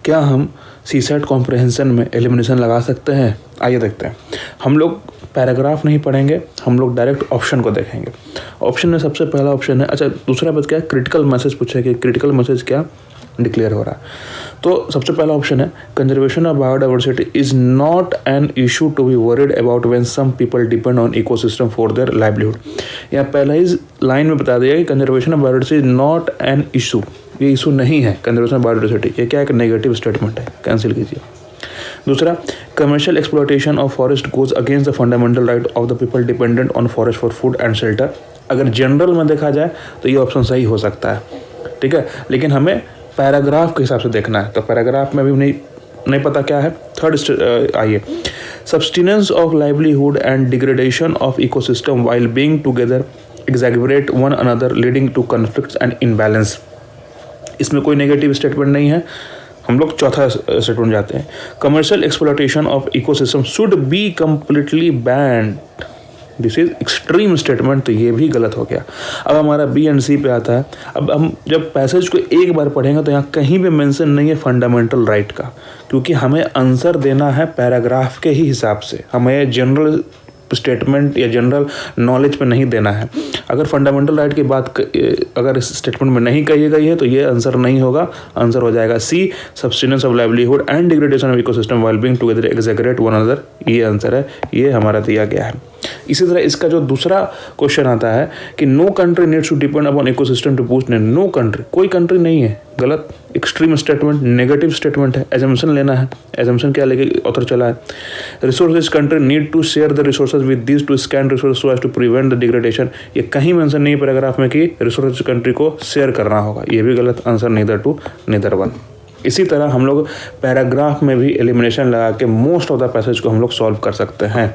क्या हम CSAT comprehension में एलिमिनेशन लगा सकते हैं? आइए देखते हैं। हम लोग पैराग्राफ नहीं पढ़ेंगे, हम लोग डायरेक्ट ऑप्शन को देखेंगे। ऑप्शन में सबसे पहला ऑप्शन है, अच्छा दूसरा बात क्या है, क्रिटिकल मैसेज पूछा है कि क्रिटिकल मैसेज क्या डिक्लेयर हो रहा है। तो सबसे पहला ऑप्शन है conservation of biodiversity is not an issue to be worried about when some people depend on ecosystem for their livelihood. यहाँ पहला ही लाइन में बता दिया कि conservation of biodiversity is not an issue, ये इशू नहीं है कंजर्वेशन ऑफ बायोडाइवर्सिटी। ये क्या एक नेगेटिव स्टेटमेंट है, कैंसिल कीजिए। दूसरा, commercial exploitation of forest goes against the fundamental right of the people dependent on forest for food and shelter. अगर जनरल में देखा जाए तो ये ऑप्शन सही हो सकता है, ठीक है, लेकिन हमें पैराग्राफ के हिसाब से देखना है। तो पैराग्राफ में भी नहीं पता क्या है। थर्ड आइए, subsistence of livelihood and degradation of ecosystem while being together exaggerate one another leading to conflicts and imbalance. इसमें कोई नेगेटिव स्टेटमेंट नहीं है। हम लोग चौथा स्टेटमेंट जाते हैं, commercial exploitation of ecosystem should be completely band. This is extreme statement, तो ये भी गलत हो गया। अब हमारा बी एंड सी पे आता है। अब हम जब पैसेज को एक बार पढ़ेंगे तो यहाँ कहीं भी मेंशन नहीं है फंडामेंटल राइट का, क्योंकि हमें आंसर देना है पैराग्राफ के ही हिसाब से, हमें जनरल स्टेटमेंट या जनरल नॉलेज पे नहीं देना है। अगर फंडामेंटल राइट की बात अगर इस स्टेटमेंट में नहीं कही गई है तो ये आंसर नहीं होगा। आंसर हो जाएगा C, subsistence of livelihood and degradation of ecosystem while being together exaggerate one another, ये आंसर है, ये हमारा दिया गया है। इसी तरह इसका जो दूसरा क्वेश्चन आता है कि no country needs to depend upon ecosystem to boost. No country, कोई कंट्री नहीं है, गलत, एक्सट्रीम स्टेटमेंट, नेगेटिव स्टेटमेंट है। एजम्पशन लेना है, एजम्पशन क्या लेके ऑथर चला है, resources country need to share the resources with these two scan resource so as to prevent the degradation. ये कहीं मेंशन नहीं है पैराग्राफ में कि रिसोर्सेज कंट्री को शेयर करना होगा, ये भी गलत, answer neither two neither one. इसी तरह हम लोग पैराग्राफ में भी एलिमिनेशन लगा के मोस्ट ऑफ द पैसेज को हम लोग सॉल्व कर सकते हैं।